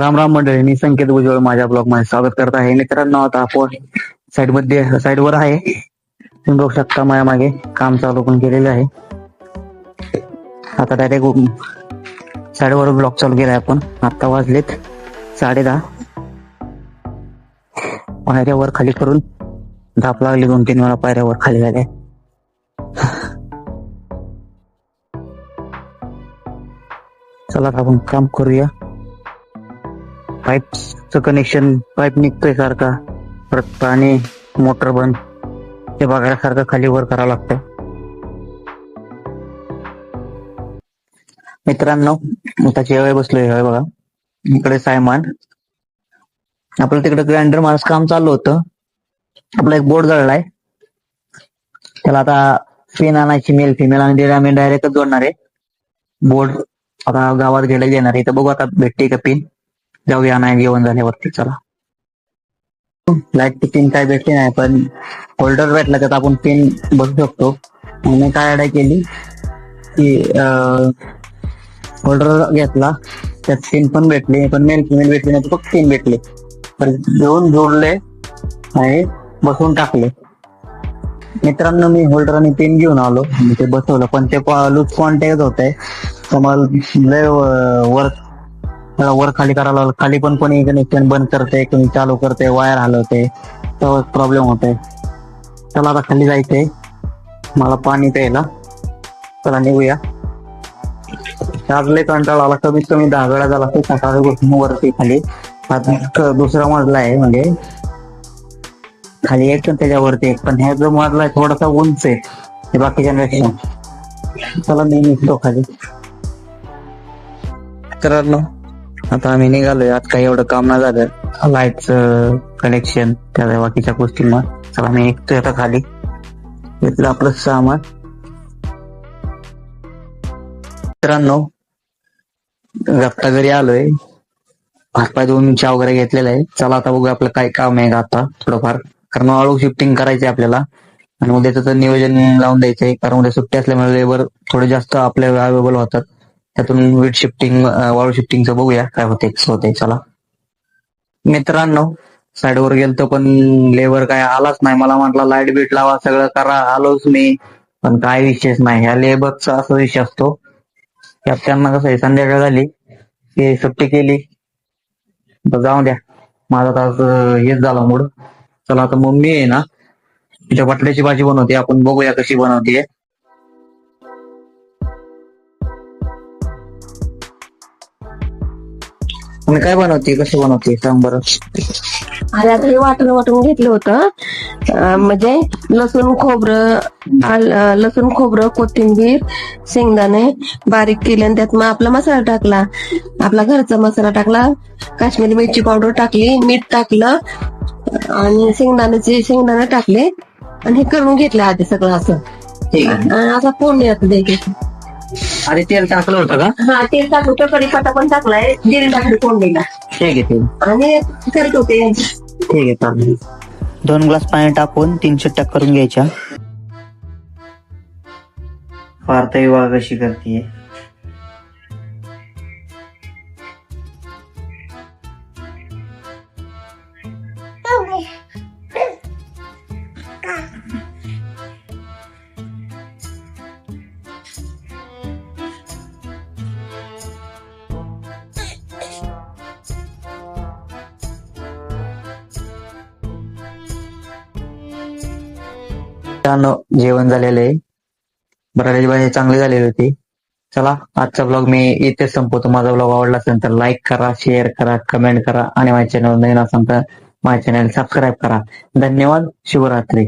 राम राम मंडळी, मी संकेत भुजबळ माझ्या ब्लॉग मध्ये स्वागत करत आहे. मित्रांनो, आता आपण साईडवर आहे. तुम्ही बघू शकता माझ्या मागे काम चालू पण केलेलं आहे. आता डायरेक्ट साईडवर ब्लॉग चालू केलाय आपण. आता वाजलेत 10:30. पायऱ्या वर खाली करून धाप लागली, 2-3 वेळा पायऱ्या वर खाली झाल्या. चला आपण काम करूया. पाईपचं कनेक्शन, पाईप निघतोय सारखा, परत पाणी मोटर बंद, ते बघायसारखं खाली वर करावं लागतं. मित्रांनो, आता जेवाय बसलोय बघा. इकडे सायमान, आपलं तिकडे ग्राइंडर माणूस काम चालू होतं. आपला एक बोर्ड जळलाय, त्याला आता पिन आणायची, मेल फिमेल, आणि आम्ही डायरेक्ट जोडणार आहे. बोर्ड आता गावात गेला येणार आहे, तर बघू आता भेटते का पिन. जाऊया नाही जेवण झाल्यावरती. चला. लाईट पिन काय भेटते नाही, पण होल्डर भेटला तर आपण पिन बसू शकतो. मी काय आयडिया केली की होल्डर घेतला, त्यात पिन पण भेटले, पण मेल फिमेल भेटले नाही, फक्त पिन भेटले. घेऊन जोडले आणि बसवून टाकले. मित्रांनो, मी होल्डर आणि पिन घेऊन आलो, ते बसवलं, पण ते लूज कॉन्टॅक्ट होत आहे, तर मला लय वर खाली करायला लागलं. खाली पण कोणी कनेक्शन बंद करते, कोणी चालू करते, वायर हलवते, तर प्रॉब्लेम होतोय. चला आता खाली जायचंय मला पाणी प्यायला. चला निघूया. आज लय कंटाळा आला, कमीत कमी 10 वेळा झाला ते सकाळी वरती खाली. दुसरा मजला आहे, म्हणजे खाली एक त्याच्यावरती एक, पण ह्या जो मजला आहे थोडासा उंच आहे बाकीच्या. चला मी निघतो खाली. मित्रांनो, आता आम्ही निघालोय. आज काही एवढं काम नाही झालं, लाईटचं कनेक्शन त्या बाकीच्या गोष्टी. मग चला मी निघतोय आता खाली. घेतलं आपलं सामान. मित्रांनो, गप्पा घरी आलोय, हातपाय धुवून चहा वगैरे घेतलेला आहे. चला आता बघू आपलं काय काम आहे का आता थोडंफार, कारण वाळू शिफ्टिंग करायचंय आपल्याला, आणि उद्याचं तर नियोजन लावून द्यायचंय, कारण उद्या सुट्टी असल्यामुळे लेबर थोडे जास्त आपल्या अवेलेबल होतात. त्यातून वीट शिफ्टिंग, वाळू शिफ्टिंगचं बघूया काय होते. चला. मित्रांनो, साईडवर गेलतो, पण लेबर काय आलाच नाही. मला म्हटलं लाईट बीट लावा, सगळं करा, आलोच मी, पण काय विषयच नाही. ह्या लेबरचा असा विषय असतो की त्यांना कसं आहे, संध्याकाळ झाली की सुट्टी केली तर जाऊ द्या, माझा तास हेच झाला मूड. चला आता मम्मी आहे ना, तिच्या बटाट्याची भाजी बनवते, आपण बघूया कशी बनवते. तुम्ही काय बनवते, कसं बनवते सांग बरं. अरे आता हे वाटून घेतलं होतं, म्हणजे लसूण खोबरं, कोथिंबीर, शेंगदाणे बारीक केले, आणि त्यात मग आपला मसाला टाकला, आपला घरचा मसाला टाकला, काश्मीरी मिरची पावडर टाकली, मीठ टाकलं, आणि शेंगदाणे टाकले, आणि हे करून घेतलं आधी सगळं असं. आता फोडणी आता द्यायची. अरे तेल टाकलं होतं का? हा, तेल टाकलं, तर कढीपत्ता पण टाकलाय, जिरे टाकले फोडणीला. ठीक आहे, आणि करत होते. ठीक आहे, चालेल. 2 ग्लास पाणी टाकून 3 शिट्ट्या करून घ्यायच्या. पार्थ वाघ कशी करते. जेवण झालेलं आहे, बटाट्याची भाजी चांगली झालेली होती. चला, आजचा ब्लॉग मी इथेच संपवतो. माझा ब्लॉग आवडला असेल तर लाईक करा, शेअर करा, कमेंट करा, आणि माझ्या चॅनल नवीन असेल तर माझ्या चॅनल सबस्क्राईब करा. धन्यवाद. शुभरात्री.